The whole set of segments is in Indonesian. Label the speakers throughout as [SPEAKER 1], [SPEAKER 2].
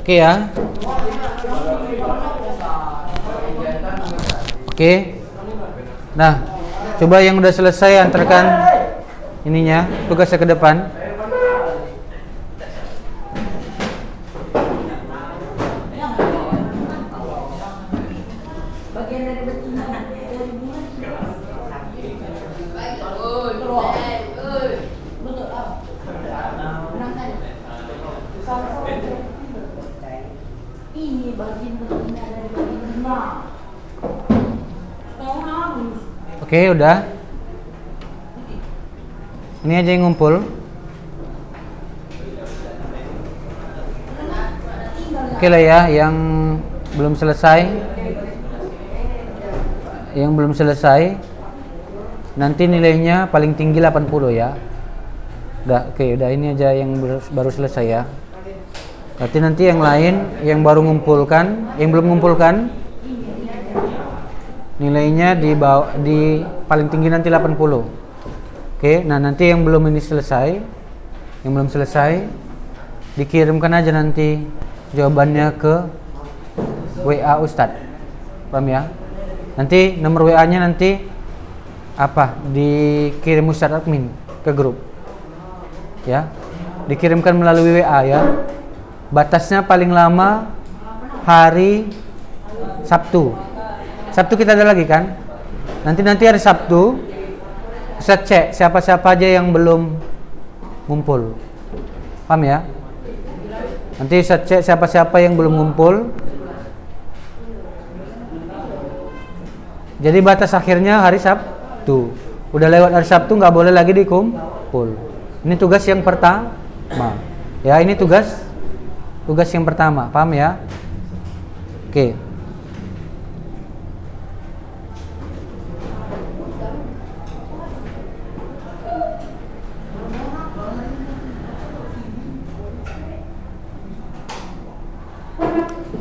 [SPEAKER 1] Oke ya. Oke. Nah, coba yang udah selesai antarkan ininya, tugasnya ke depan. Oke, udah. Ini aja yang ngumpul. Oke lah ya, yang belum selesai. Yang belum selesai nanti nilainya paling tinggi 80 ya. Udah, oke, udah ini aja yang baru selesai ya. Berarti nanti yang lain yang baru ngumpulkan, yang belum ngumpulkan nilainya di paling tinggi nanti 80. Oke, nah nanti yang belum ini selesai, yang belum selesai dikirimkan aja nanti jawabannya ke WA Ustadz. Paham ya? Nanti nomor WA-nya nanti apa? Dikirim Ustadz admin ke grup. Ya. Dikirimkan melalui WA ya. Batasnya paling lama hari Sabtu. Sabtu kita ada lagi kan? Nanti hari Sabtu Ustadz cek siapa-siapa aja yang belum ngumpul. Paham ya? Nanti Ustadz cek siapa-siapa yang belum ngumpul. Jadi batas akhirnya hari Sabtu. Udah lewat hari Sabtu nggak boleh lagi dikumpul. Ini tugas yang pertama. Ya, ini tugas yang pertama. Paham ya? Oke.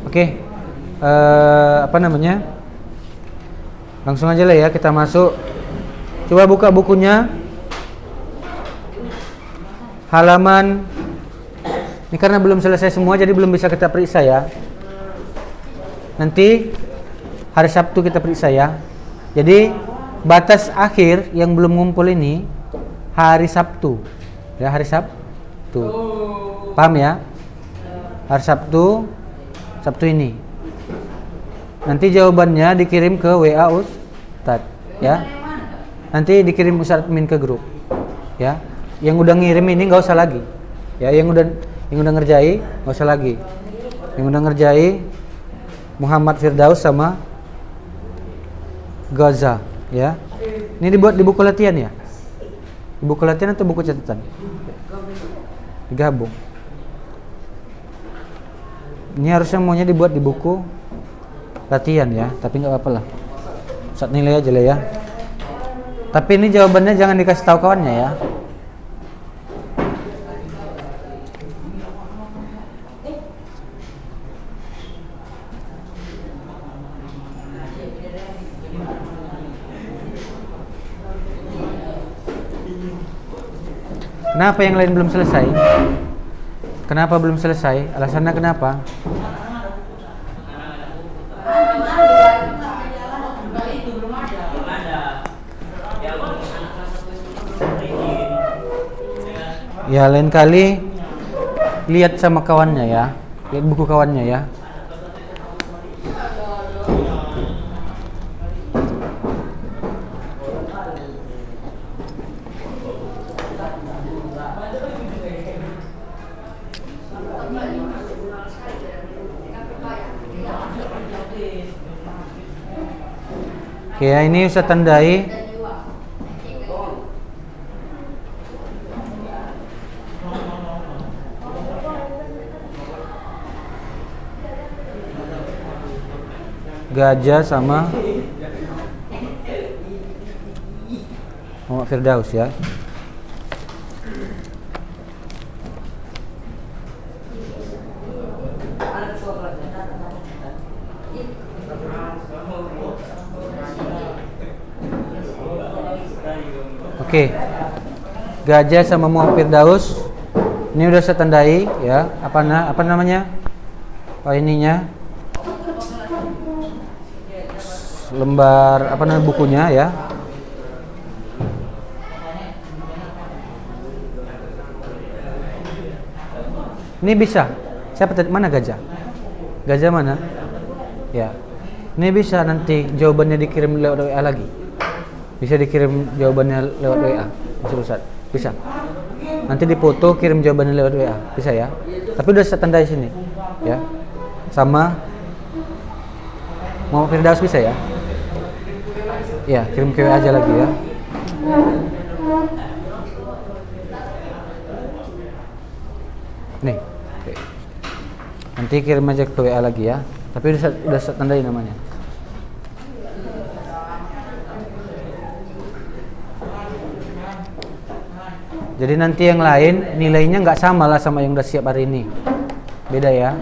[SPEAKER 1] Oke. Apa namanya? Langsung aja lah ya kita masuk. Coba buka bukunya. Halaman ini karena belum selesai semua jadi belum bisa kita periksa ya. Nanti hari Sabtu kita periksa ya. Jadi batas akhir yang belum ngumpul ini hari Sabtu. Ya, hari Sabtu. Paham ya? Hari Sabtu ini. Nanti jawabannya dikirim ke WA Ustadz ya. Nanti dikirim Ustadz admin ke grup. Ya. Yang udah ngirim ini enggak usah lagi. Ya, yang udah ngerjain enggak usah lagi. Yang udah ngerjain Muhammad Firdaus sama Gaza ya. Ini dibuat di buku latihan ya? Di buku latihan atau buku catatan? Digabung. Ini harusnya maunya dibuat di buku latihan ya, tapi nggak apa-apa lah. Saat nilai aja lah ya. Tapi ini jawabannya jangan dikasih tahu kawannya ya. Kenapa yang lain belum selesai? Kenapa belum selesai? Alasannya kenapa? Ya lain kali lihat sama kawannya ya, lihat buku kawannya ya. Oke ya, ini Ustaz tandai. Gajah sama Muhammad Firdaus ya. Oke. Gajah sama Muhammad Firdaus ini udah saya tandai ya. Apa namanya? ininya lembar apa namanya bukunya ya. Ini bisa. Siapa tadi? Mana Gajah? Gajah mana? Ya. Ini bisa nanti jawabannya dikirim lewat WA lagi. Bisa dikirim jawabannya lewat WA, Mas Ustaz. Bisa. Nanti dipoto kirim jawabannya lewat WA. Bisa ya. Tapi udah saya tandai sini. Ya. Sama Muhammad Firdaus bisa ya? Ya, kirim ke WA aja lagi ya. Nih. Oke. Nanti kirim aja ke WA lagi ya. Tapi udah saya tandai namanya. Jadi nanti yang lain nilainya nggak sama lah sama yang udah siap hari ini. Beda ya.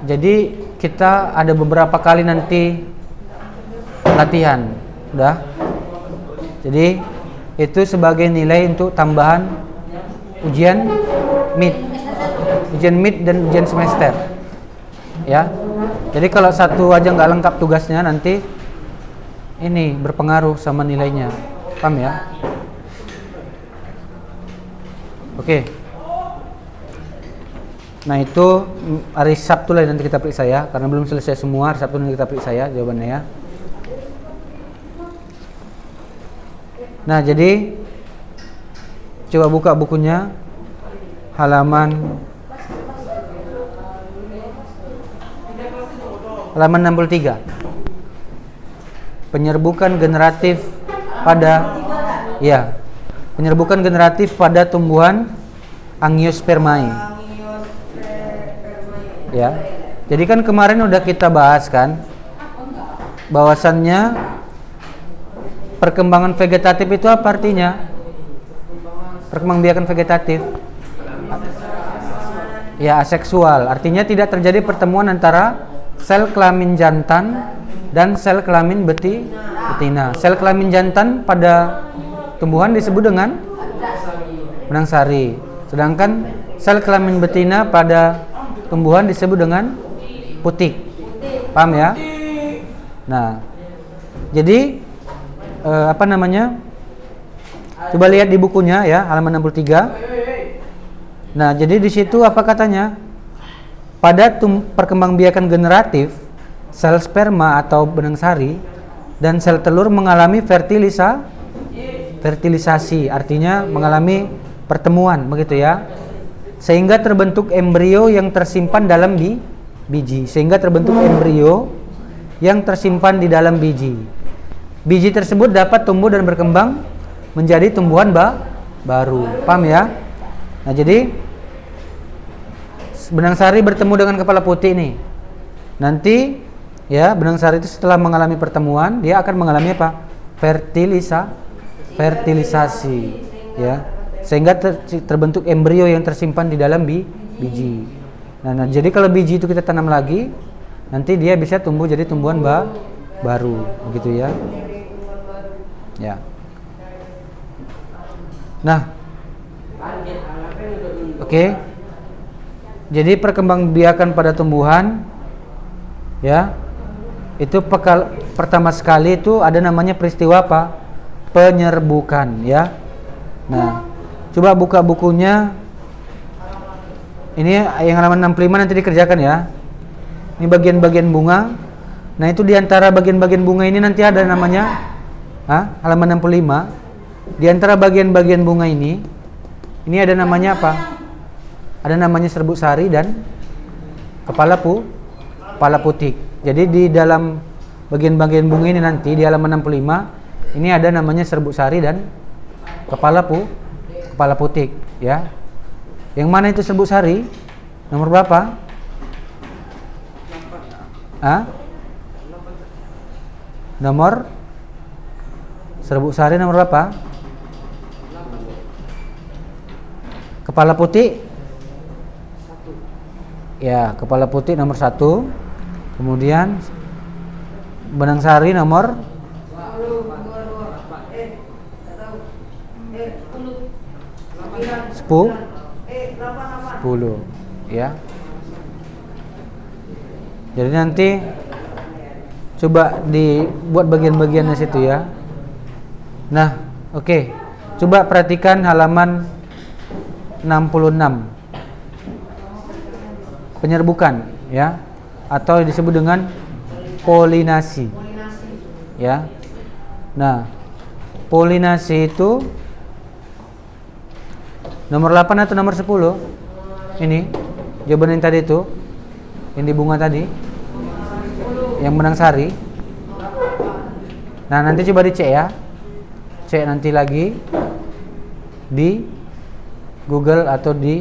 [SPEAKER 1] Jadi kita ada beberapa kali nanti latihan, udah. Jadi itu sebagai nilai untuk tambahan ujian mid dan ujian semester, ya. Jadi kalau satu aja nggak lengkap tugasnya nanti ini berpengaruh sama nilainya, paham ya? Oke. Nah itu hari Sabtu lah nanti kita periksa ya, karena belum selesai semua. Hari Sabtu nanti kita periksa ya jawabannya ya. Nah jadi coba buka bukunya halaman 63. Penyerbukan generatif pada tumbuhan Angiospermae. Ya. Jadi kan kemarin udah kita bahas kan bahwasannya perkembangan vegetatif itu apa artinya? Perkembangbiakan vegetatif. Ya, aseksual. Artinya tidak terjadi pertemuan antara sel kelamin jantan dan sel kelamin betina. Sel kelamin jantan pada tumbuhan disebut dengan benang sari. Sedangkan sel kelamin betina pada tumbuhan disebut dengan putik. Paham ya? Nah, jadi apa namanya? Coba lihat di bukunya ya, halaman 63. Nah, jadi di situ apa katanya? Pada perkembangbiakan generatif, sel sperma atau benang sari dan sel telur mengalami fertilisasi, artinya mengalami pertemuan, begitu ya. Sehingga terbentuk embrio yang tersimpan dalam biji. Biji tersebut dapat tumbuh dan berkembang menjadi tumbuhan baru. Paham ya? Nah, jadi benang sari bertemu dengan kepala putih nih. Nanti ya, benang sari itu setelah mengalami pertemuan, dia akan mengalami apa? Fertilisasi, ya. Sehingga terbentuk embrio yang tersimpan di dalam biji. Nah, jadi kalau biji itu kita tanam lagi, nanti dia bisa tumbuh jadi tumbuhan baru, begitu ya. Ya. Nah, oke. Jadi perkembangbiakan pada tumbuhan, ya, itu pertama sekali itu ada namanya peristiwa apa? Penyerbukan, ya. Nah, coba buka bukunya. Ini yang halaman 65 nanti dikerjakan ya. Ini bagian-bagian bunga. Nah, itu diantara bagian-bagian bunga ini nanti ada namanya halaman 65. Di antara bagian-bagian bunga ini ada namanya apa? Ada namanya serbuk sari dan kepala putik. Jadi di dalam bagian-bagian bunga ini nanti di halaman 65 ini ada namanya serbuk sari dan kepala putik, ya. Yang mana itu serbuk sari? Nomor berapa? Nomor serbuk sari nomor berapa? Kepala putih? Ya, kepala putih nomor 1. Kemudian benang sari nomor 10. 10 ya. Jadi nanti coba dibuat bagian-bagiannya situ ya. Nah, oke. Coba perhatikan halaman 66. Penyerbukan ya, atau disebut dengan polinasi. Ya. Nah, polinasi itu nomor 8 atau nomor 10? Ini jawaban yang tadi itu. Yang di bunga tadi. Yang benang sari. Nah, nanti coba dicek ya. Cek nanti lagi di Google atau di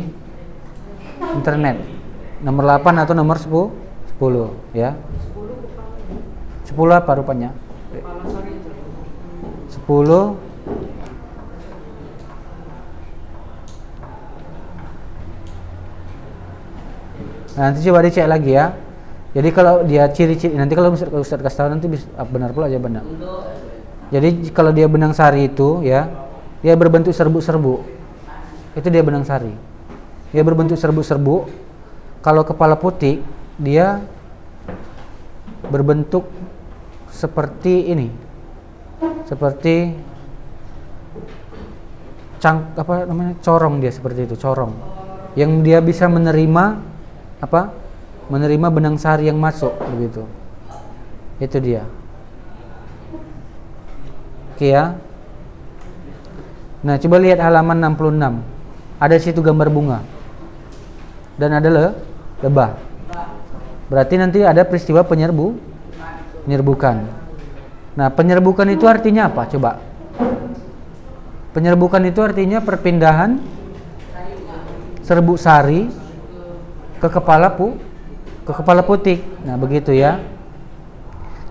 [SPEAKER 1] internet. Nomor 8 atau nomor 10 ya. 10 apa rupanya? 10 nanti coba dicek lagi ya. Jadi kalau dia ciri-ciri, nanti kalau Ustaz kasih tahu nanti benar pula jawabannya. Jadi kalau dia benang sari itu ya, dia berbentuk serbu-serbu. Itu dia benang sari. Dia berbentuk serbu-serbu. Kalau kepala putih dia berbentuk seperti ini. Seperti corong, dia seperti itu, corong. Yang dia bisa menerima menerima benang sari yang masuk begitu. Itu dia. Oke ya. Nah, coba lihat halaman 66. Ada situ gambar bunga. Dan ada lebah. Berarti nanti ada peristiwa penyerbukan. Nah, penyerbukan itu artinya apa? Coba. Penyerbukan itu artinya perpindahan serbuk sari ke kepala putik. Nah, begitu ya.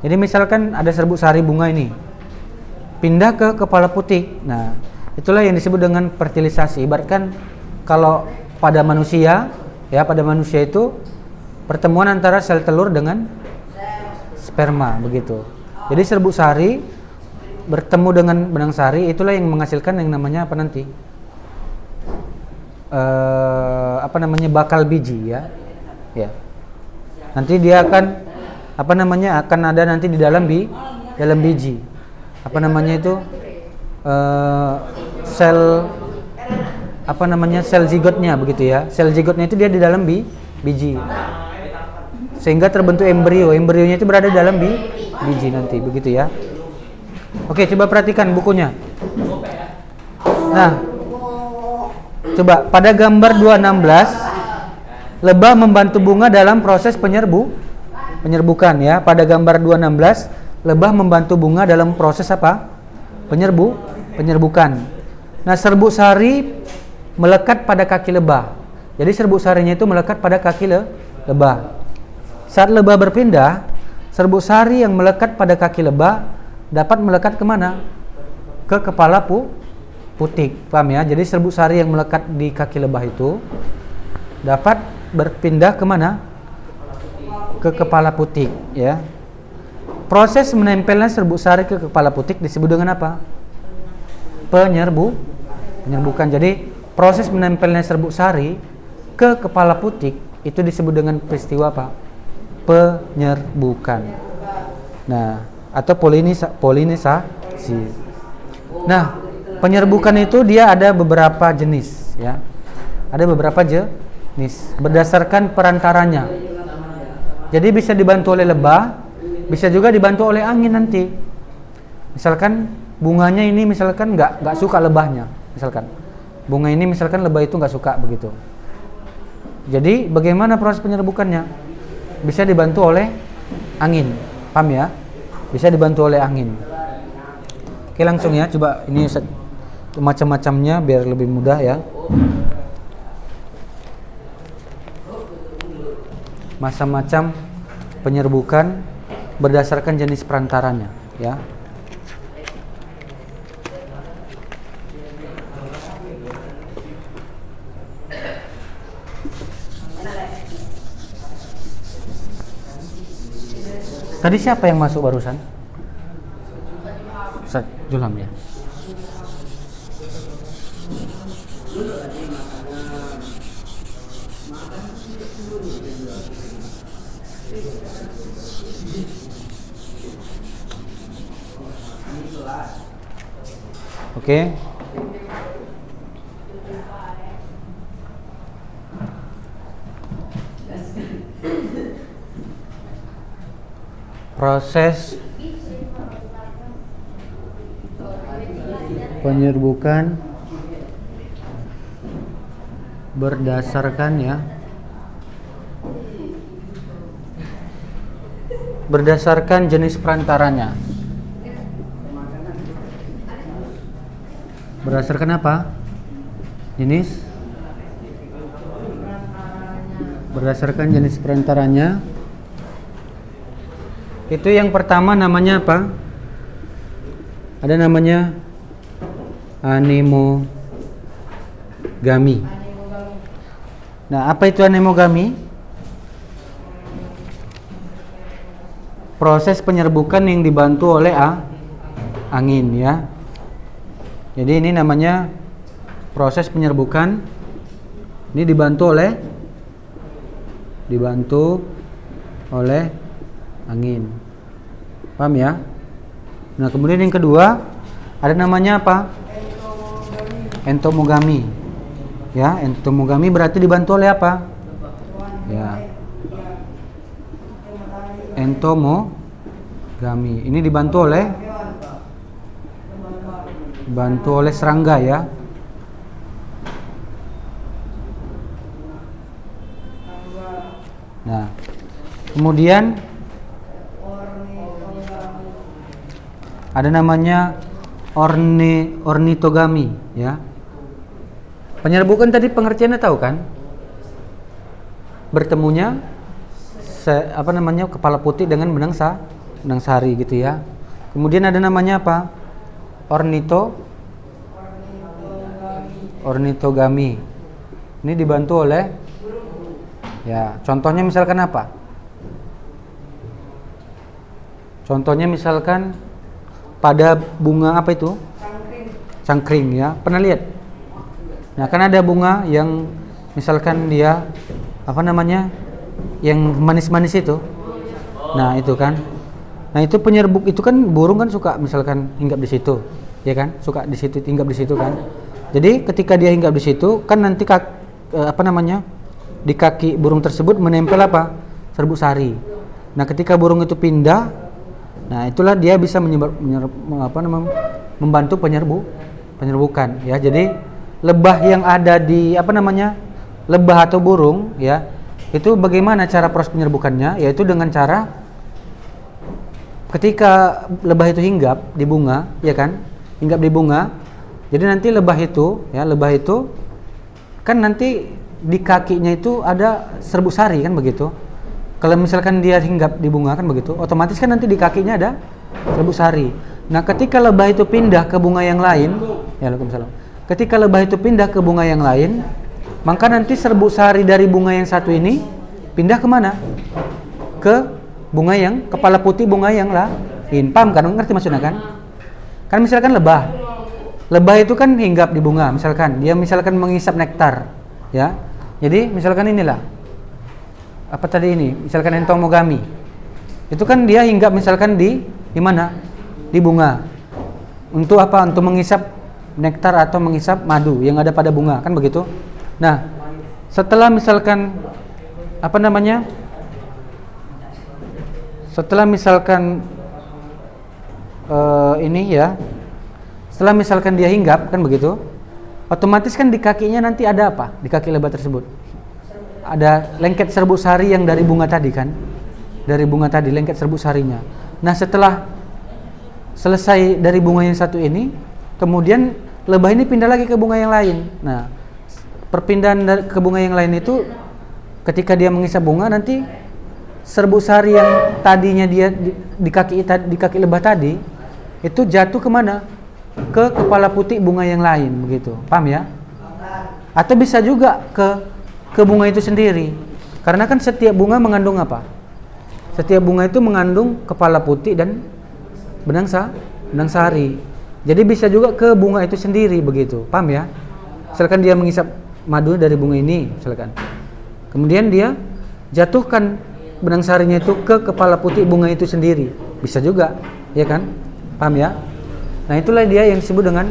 [SPEAKER 1] Jadi misalkan ada serbuk sari bunga ini pindah ke kepala putik. Nah, itulah yang disebut dengan fertilisasi. Ibaratkan kalau pada manusia itu pertemuan antara sel telur dengan sperma begitu. Jadi serbuk sari bertemu dengan benang sari, itulah yang menghasilkan yang namanya apa nanti? Bakal biji ya. Ya. Nanti dia akan akan ada nanti di dalam biji. Sel sel zigotnya begitu ya. Sel zigotnya itu dia di dalam biji. Sehingga terbentuk embrio. Embrionya itu berada di dalam biji nanti begitu ya. Oke, coba perhatikan bukunya. Nah, coba pada gambar 216 lebah membantu bunga dalam proses penyerbukan ya. Pada gambar 216 lebah membantu bunga dalam proses apa? Penyerbukan. Nah, serbuk sari melekat pada kaki lebah. Jadi serbuk sarinya itu melekat pada kaki lebah. Saat lebah berpindah, serbuk sari yang melekat pada kaki lebah dapat melekat kemana? Ke kepala putik. Paham ya? Jadi serbuk sari yang melekat di kaki lebah itu dapat berpindah kemana? Ke kepala putik ya. Proses menempelnya serbuk sari ke kepala putik disebut dengan apa? Penyerbukan. Jadi proses menempelnya serbuk sari ke kepala putik itu disebut dengan peristiwa apa? Penyerbukan. Nah, atau polinisasi. Nah, penyerbukan itu dia ada beberapa jenis ya. Ada beberapa jenis berdasarkan perantaranya. Jadi bisa dibantu oleh lebah, bisa juga dibantu oleh angin nanti. Misalkan bunganya ini misalkan nggak suka lebahnya, misalkan bunga ini misalkan lebah itu nggak suka begitu. Jadi bagaimana proses penyerbukannya? Bisa dibantu oleh angin, paham ya? Bisa dibantu oleh angin. Oke, langsung ya, coba ini macam-macamnya biar lebih mudah ya. Macam-macam penyerbukan berdasarkan jenis perantaranya ya. Tadi siapa yang masuk barusan? Ustaz Julam ya. Oke. Proses penyerbukan berdasarkan jenis perantaranya. Berdasarkan apa? Berdasarkan jenis perantaranya. Itu yang pertama namanya apa? Ada namanya anemogami. Nah, apa itu anemogami? Proses penyerbukan yang dibantu oleh angin ya. Jadi ini namanya proses penyerbukan. Ini dibantu oleh angin. Paham ya? Nah, kemudian yang kedua ada namanya apa? Entomogami. Ya, entomogami berarti dibantu oleh apa? Ya. Entomogami. Ini dibantu oleh serangga ya. Nah, kemudian ada namanya ornitogami ya. Penyerbukan tadi pengertiannya tahu kan? Bertemunya kepala putih dengan benang sari gitu ya. Kemudian ada namanya apa? Ornitogami. Ini dibantu oleh ya, contohnya misalkan apa? Contohnya misalkan pada bunga apa itu? Cangkring ya. Pernah lihat? Nah, kan ada bunga yang misalkan dia apa namanya? Yang manis-manis itu. Nah, itu kan. Nah, itu penyerbuk itu kan burung kan suka misalkan hinggap di situ. Ya kan? Suka di situ, hinggap di situ kan. Jadi, ketika dia hinggap di situ kan nanti di kaki burung tersebut menempel apa? Serbuk sari. Nah, ketika burung itu pindah, nah itulah dia bisa membantu penyerbukan ya. Jadi lebah yang ada di lebah atau burung ya, itu bagaimana cara proses penyerbukannya? Yaitu dengan cara ketika lebah itu hinggap di bunga, ya kan? Hinggap di bunga. Jadi nanti lebah itu kan nanti di kakinya itu ada serbuk sari kan begitu. Kalau misalkan dia hinggap di bunga kan begitu, otomatis kan nanti di kakinya ada serbuk sari. Nah, ketika lebah itu pindah ke bunga yang lain, ya Waalaikumsalam. Ketika lebah itu pindah ke bunga yang lain, maka nanti serbuk sari dari bunga yang satu ini pindah kemana? Ke bunga yang kepala putih bunga yang lain. Paham kan? Ngerti maksudnya kan? Kan misalkan lebah itu kan hinggap di bunga, misalkan dia mengisap nektar, ya. Jadi misalkan inilah apa tadi ini, misalkan entomogami. Itu kan dia hinggap misalkan di mana? Di bunga. Untuk apa? Untuk mengisap nektar atau mengisap madu yang ada pada bunga, kan begitu? Nah, setelah misalkan setelah misalkan setelah misalkan dia hinggap kan begitu, otomatis kan di kakinya nanti ada apa? Di kaki lebah tersebut ada lengket serbuk sari yang dari bunga tadi kan, dari bunga tadi lengket serbuk sarinya. Nah, setelah selesai dari bunga yang satu ini, kemudian lebah ini pindah lagi ke bunga yang lain. Nah, perpindahan ke bunga yang lain itu ketika dia mengisap bunga, nanti serbuk sari yang tadinya dia di kaki lebah tadi itu jatuh kemana? Ke kepala putih bunga yang lain begitu. Paham ya? Atau bisa juga ke bunga itu sendiri. Karena kan setiap bunga mengandung apa? Setiap bunga itu mengandung kepala putih dan benang sari. Jadi bisa juga ke bunga itu sendiri begitu. Paham ya? Misalkan dia mengisap madu dari bunga ini, misalkan. Kemudian dia jatuhkan benang sarinya itu ke kepala putik bunga itu sendiri. Bisa juga, ya kan? Paham ya? Nah, itulah dia yang disebut dengan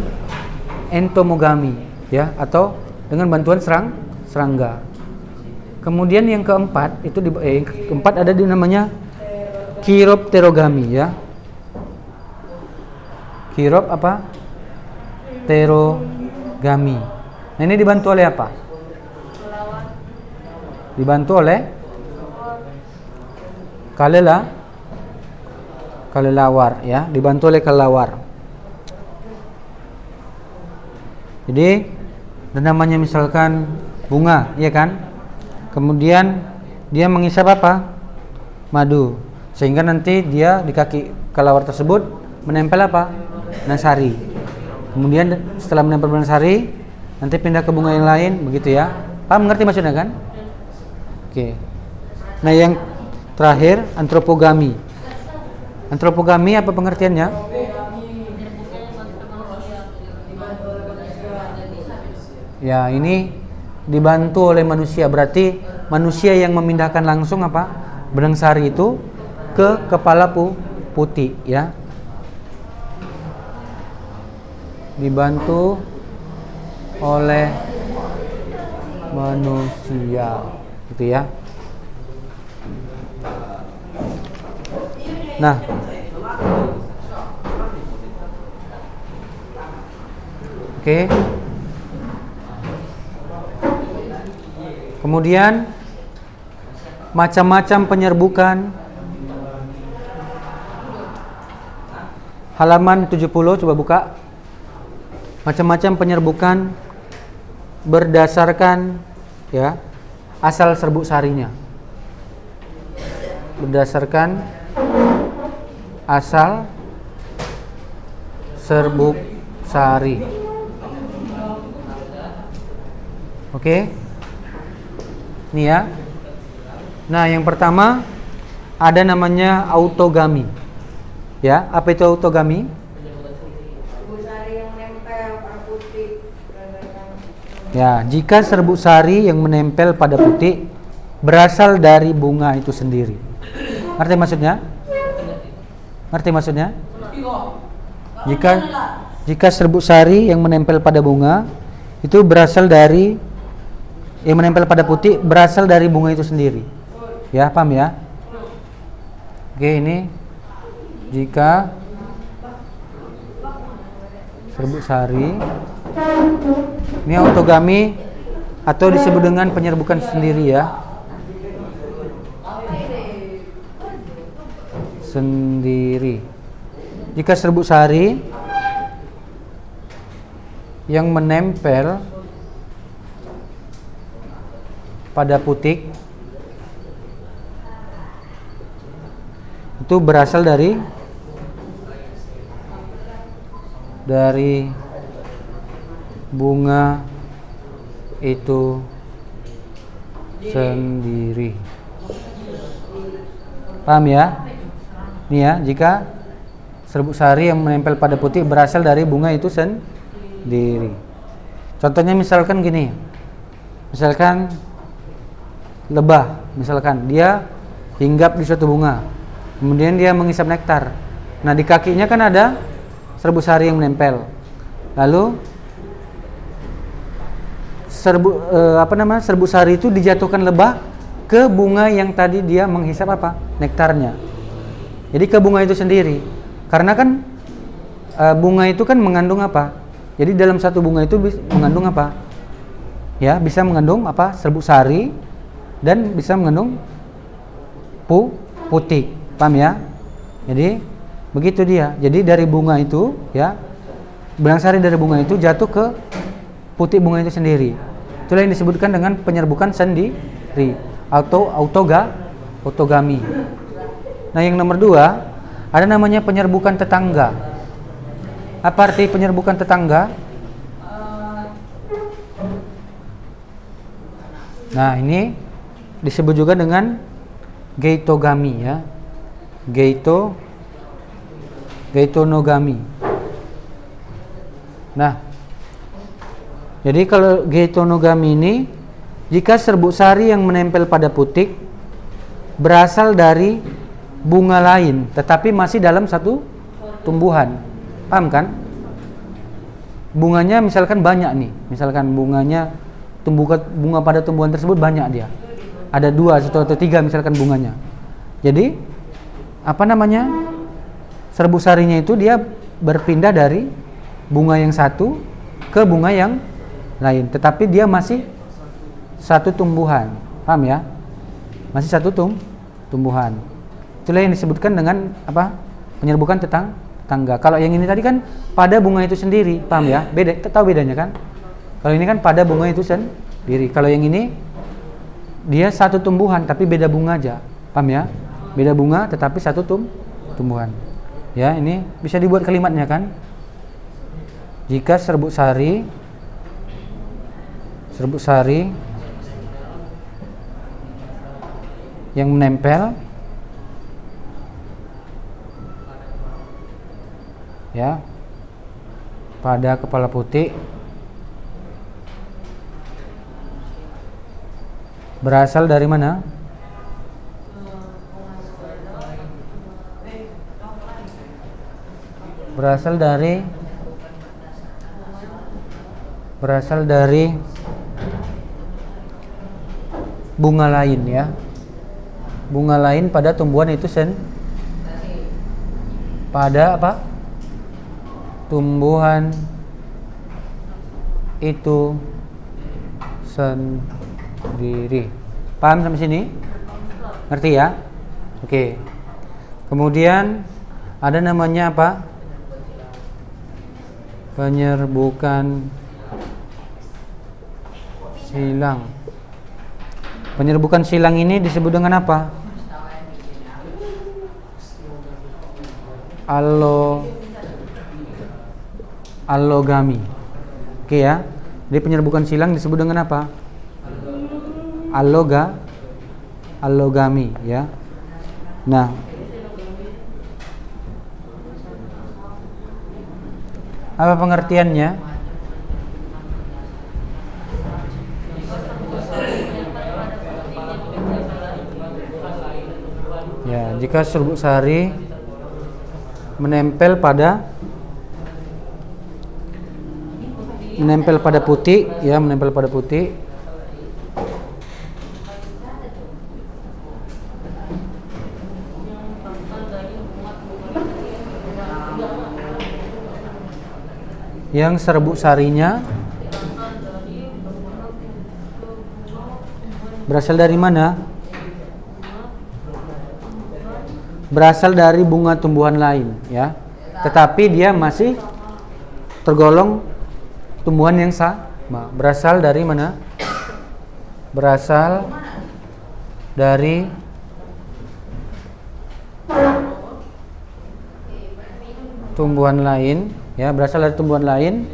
[SPEAKER 1] entomogami, ya, atau dengan bantuan serangga. Kemudian yang keempat itu keempat ada di namanya chiropterogami, ya. Chirop apa? Terogami. Nah, ini dibantu oleh apa? Dibantu oleh kelelawar, ya, dibantu oleh kelelawar. Jadi namanya misalkan bunga, ya kan? Kemudian dia menghisap apa? Madu. Sehingga nanti dia di kaki kelelawar tersebut menempel apa? Benang sari. Kemudian setelah menempel benang sari, nanti pindah ke bunga yang lain, begitu ya. Paham, mengerti maksudnya kan? Oke. Nah, yang terakhir antropogami. Antropogami apa pengertiannya? Ya, ini dibantu oleh manusia. Berarti manusia yang memindahkan langsung apa? Benang sari itu ke kepala putik, ya. Dibantu oleh manusia, gitu ya. Nah, oke. Kemudian macam-macam penyerbukan. Halaman 70, coba buka. Macam-macam penyerbukan berdasarkan, ya, asal serbuk sarinya. Berdasarkan asal serbuk sari. Oke. Nih ya. Nah, yang pertama ada namanya autogami. Ya, apa itu autogami? Ya, jika serbuk sari yang menempel pada putik berasal dari bunga itu sendiri. Ngerti maksudnya? Ngerti maksudnya? Jika serbuk sari yang menempel pada bunga itu berasal dari yang menempel pada putik berasal dari bunga itu sendiri. Ya, paham ya? Oke, ini jika serbuk sari, ini autogami atau disebut dengan penyerbukan sendiri, ya. Sendiri. Jika serbuk sari yang menempel pada putik itu berasal dari bunga itu sendiri. Paham ya? Nih ya, jika serbuk sari yang menempel pada putik berasal dari bunga itu sendiri. Contohnya misalkan gini. Misalkan lebah, misalkan dia hinggap di suatu bunga. Kemudian dia menghisap nektar. Nah, di kakinya kan ada serbuk sari yang menempel. Lalu serbuk sari itu dijatuhkan lebah ke bunga yang tadi dia menghisap apa? Nektarnya. Jadi ke bunga itu sendiri. Karena kan bunga itu kan mengandung apa? Jadi dalam satu bunga itu mengandung apa? Ya, bisa mengandung apa? Serbuk sari dan bisa mengandung putik. Paham ya? Jadi begitu dia. Jadi dari bunga itu, ya, benang sari dari bunga itu jatuh ke putik bunga itu sendiri. Itulah yang disebutkan dengan penyerbukan sendiri atau autogami. Nah, yang nomor 2 ada namanya penyerbukan tetangga. Apa arti penyerbukan tetangga? Nah, ini disebut juga dengan geitogami, ya. Geitonogami. Nah, jadi kalau geitonogami ini, jika serbuk sari yang menempel pada putik berasal dari bunga lain, tetapi masih dalam satu tumbuhan. Paham kan? Bunganya misalkan banyak nih, misalkan bunganya bunga pada tumbuhan tersebut banyak dia. Ada 2, 1 atau 3 misalkan bunganya. Jadi apa namanya? Serbuk sarinya itu dia berpindah dari bunga yang satu ke bunga yang lain, tetapi dia masih satu tumbuhan. Paham ya? Masih satu tumbuhan. Itulah yang disebutkan dengan apa? Penyerbukan tetangga. Kalau yang ini tadi kan pada bunga itu sendiri, paham ya? Beda, tahu bedanya kan? Kalau ini kan pada bunga itu sendiri. Kalau yang ini dia satu tumbuhan tapi beda bunga aja, paham ya? Beda bunga tetapi satu tumbuhan. Ya, ini bisa dibuat kalimatnya kan? Jika serbuk sari yang menempel ya pada kepala putih berasal dari mana? Berasal dari bunga lain ya. Bunga lain pada tumbuhan itu pada apa? Tumbuhan itu sendiri. Paham sampai sini? Ngerti ya? Oke. Kemudian ada namanya apa? Penyerbukan silang. Penyerbukan silang ini disebut dengan apa? Allogami. Oke ya. Jadi penyerbukan silang disebut dengan apa? Allogami ya. Nah, apa pengertiannya? Ya, jika serbuk sari menempel pada putih, ya, menempel pada putih, yang serbuk sarinya berasal dari mana? Berasal dari bunga tumbuhan lain ya, tetapi dia masih tergolong tumbuhan yang sama. Berasal dari mana? Berasal dari tumbuhan lain ya, berasal dari tumbuhan lain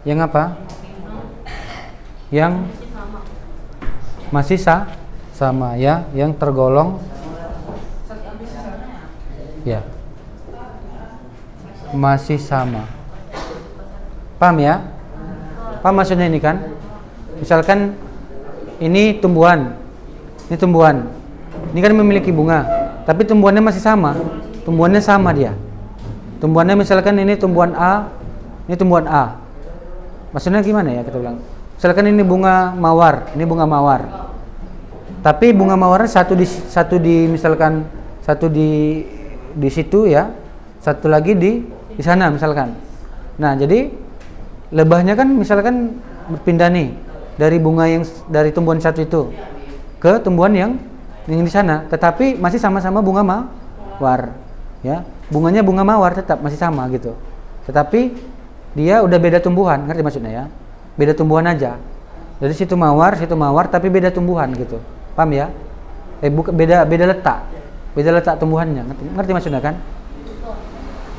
[SPEAKER 1] yang apa? Yang masih sama ya, yang tergolong ya, masih sama. Paham ya? Paham maksudnya ini kan? Misalkan ini tumbuhan. Ini kan memiliki bunga, tapi tumbuhannya masih sama. Tumbuhannya sama dia. Tumbuhannya misalkan ini tumbuhan A, ini tumbuhan A. Maksudnya gimana ya kita bilang? Misalkan ini bunga mawar, ini bunga mawar. Tapi bunga mawarnya satu di situ ya, satu lagi di sana misalkan. Nah, jadi lebahnya kan misalkan berpindah nih dari bunga yang dari tumbuhan satu itu ke tumbuhan yang di sana, tetapi masih sama-sama bunga mawar. Ya, bunganya bunga mawar tetap masih sama gitu. Tetapi dia udah beda tumbuhan, ngerti maksudnya ya? Beda tumbuhan aja. Jadi situ mawar, tapi beda tumbuhan gitu. Paham ya? Beda letak tumbuhannya. Ngerti maksudnya kan?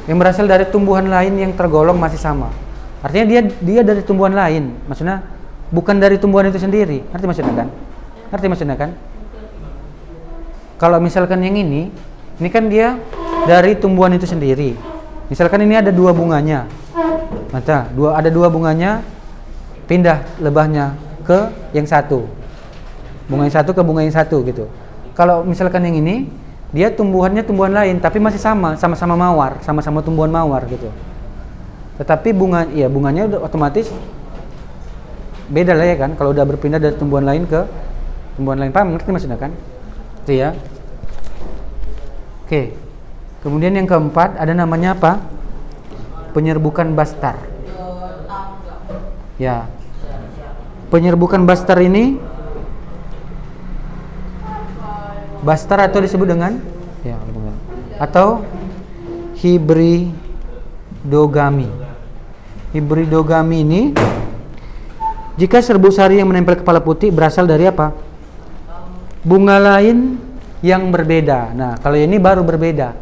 [SPEAKER 1] Yang berasal dari tumbuhan lain yang tergolong masih sama. Artinya dia dari tumbuhan lain. Maksudnya bukan dari tumbuhan itu sendiri. Ngerti maksudnya kan? Ngerti maksudnya kan? Kalau misalkan yang ini kan dia dari tumbuhan itu sendiri. Misalkan ini ada 2 bunganya. Maka ada dua bunganya, pindah lebahnya ke yang satu. Bunga yang satu ke bunga yang satu gitu. Kalau misalkan yang ini, dia tumbuhannya tumbuhan lain tapi masih sama-sama mawar, sama-sama tumbuhan mawar gitu. Tetapi bunganya udah otomatis beda lah ya kan, kalau udah berpindah dari tumbuhan lain ke tumbuhan lain. Paham ngerti maksudnya kan? Itu ya. Oke. Kemudian yang keempat ada namanya apa? Penyerbukan bastar. Ya. Penyerbukan bastar ini bastar atau disebut dengan atau hibridogami. Hibridogami ini jika serbuk sari yang menempel kepala putih berasal dari apa? Bunga lain yang berbeda. Nah, kalau ini baru berbeda,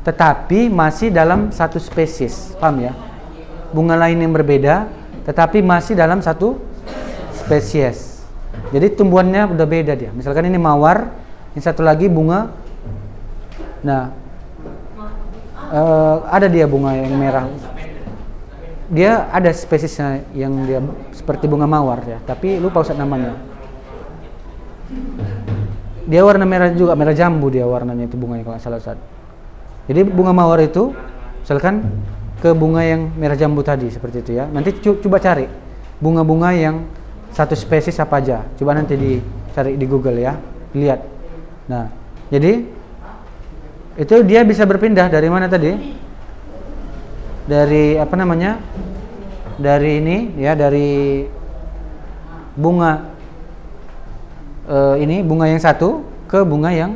[SPEAKER 1] tetapi masih dalam satu spesies. Paham ya? Bunga lain yang berbeda, tetapi masih dalam satu spesies. Jadi tumbuhannya udah beda dia. Misalkan ini mawar, yang satu lagi bunga. Nah, ada dia bunga yang merah. Dia ada spesiesnya yang dia seperti bunga mawar ya, tapi lupa Ustaz namanya. Dia warna merah juga, merah jambu dia warnanya itu bunganya kalau salah Ustaz. Jadi bunga mawar itu misalkan ke bunga yang merah jambu tadi seperti itu ya. Nanti coba cari bunga-bunga yang satu spesies apa aja. Coba nanti dicari di Google ya, lihat. Nah, jadi itu dia bisa berpindah dari mana tadi? Dari apa namanya? Dari ini ya, dari bunga ini bunga yang satu ke bunga yang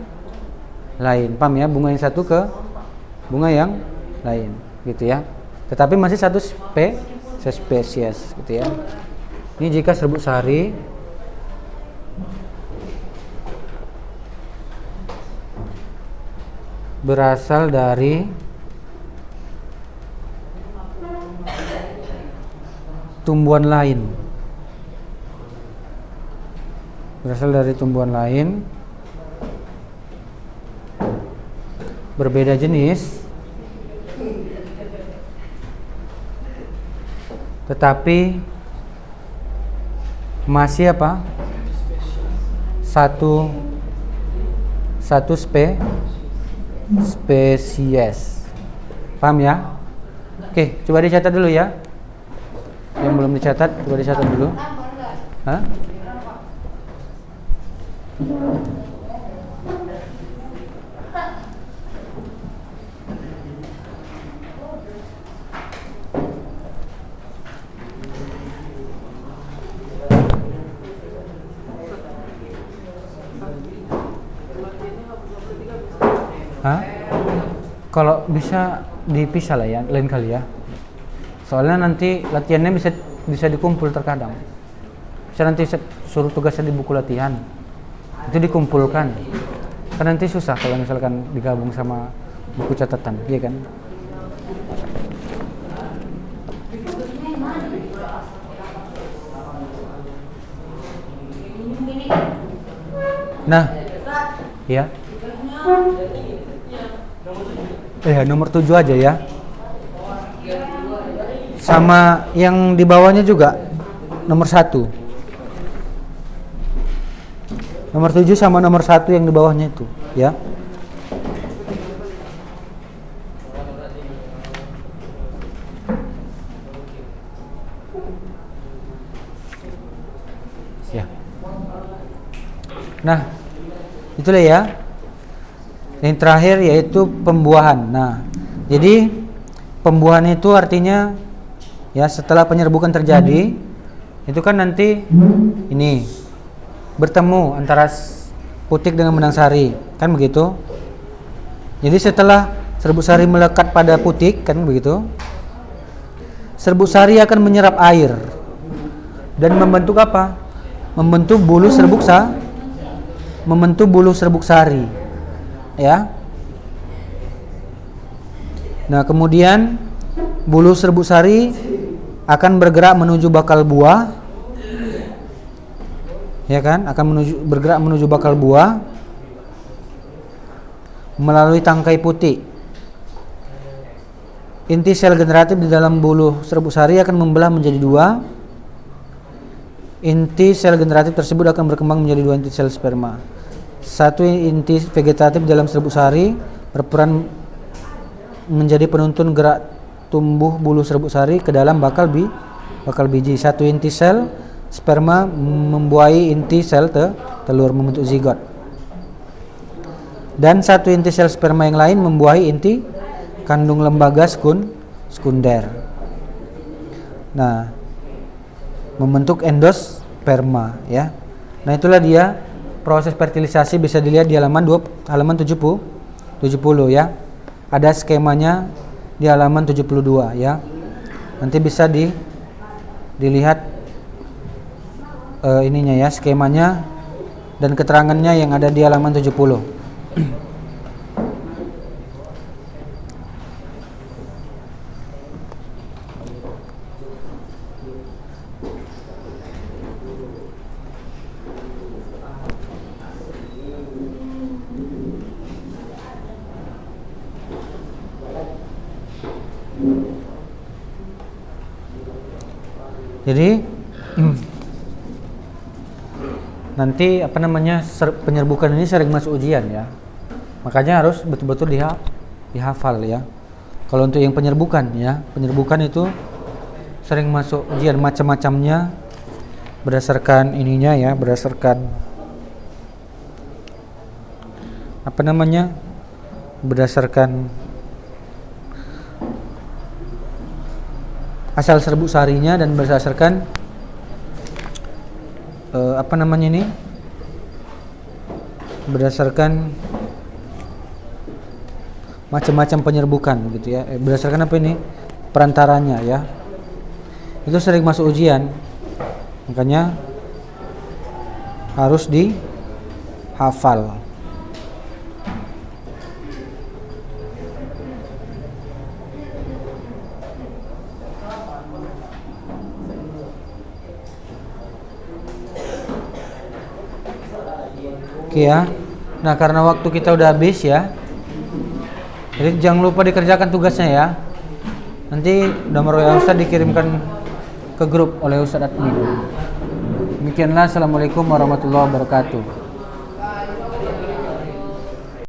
[SPEAKER 1] lain. Paham ya? Bunga yang satu ke bunga yang lain, gitu ya. Tetapi masih satu spesies, gitu ya. Ini jika serbuk sari berasal dari tumbuhan lain. Berasal dari tumbuhan lain berbeda jenis, tetapi masih apa? Satu spesies. Paham ya? Oke, coba dicatat dulu ya. Yang belum dicatat, coba dicatat dulu. Hah? Hah? Kalau bisa dipisah lah ya, lain kali ya. Soalnya nanti latihannya bisa dikumpul terkadang. Bisa nanti suruh tugasnya di buku latihan. Itu dikumpulkan. Kan nanti susah kalau misalkan digabung sama buku catatan, iya kan? Nah, ya. Nomor 7 aja ya. Sama yang di bawahnya juga nomor 1. Nomor 7 sama nomor 1 yang di bawahnya itu, ya. Ya. Nah, itulah ya. Yang terakhir yaitu pembuahan. Nah, jadi pembuahan itu artinya ya setelah penyerbukan terjadi, itu kan nanti ini bertemu antara putik dengan benang sari, kan begitu? Jadi setelah serbuk sari melekat pada putik, kan begitu? Serbuk sari akan menyerap air dan membentuk apa? Membentuk bulu serbuk sari. Ya. Nah, kemudian bulu serbuk sari akan bergerak menuju bakal buah. Ya kan? Bergerak menuju bakal buah melalui tangkai putih. Inti sel generatif di dalam buluh serbuk sari akan membelah menjadi dua. Inti sel generatif tersebut akan berkembang menjadi dua inti sel sperma. Satu inti vegetatif dalam serbuk sari berperan menjadi penuntun gerak tumbuh bulu serbuk sari ke dalam bakal biji. Satu inti sel sperma membuahi inti sel telur membentuk zigot. Dan satu inti sel sperma yang lain membuahi inti kandung lembaga sekunder. Nah, membentuk endosperma ya. Nah, itulah dia proses fertilisasi, bisa dilihat di halaman 70 ya. Ada skemanya di halaman 72 ya. Nanti bisa dilihat ininya ya, skemanya dan keterangannya yang ada di halaman 70. Jadi nanti penyerbukan ini sering masuk ujian ya, makanya harus betul-betul dihafal ya. Kalau untuk yang penyerbukan itu sering masuk ujian, macam-macamnya berdasarkan ininya ya, berdasarkan berdasarkan asal serbuk sarinya dan berdasarkan berdasarkan macam-macam penyerbukan gitu ya, berdasarkan perantaranya ya. Itu sering masuk ujian, makanya harus dihafal. Oke ya. Nah, karena waktu kita udah habis ya, jadi jangan lupa dikerjakan tugasnya ya. Nanti nomor WA Ustadz dikirimkan ke grup oleh Ustadz admin. Demikianlah, assalamualaikum warahmatullahi wabarakatuh.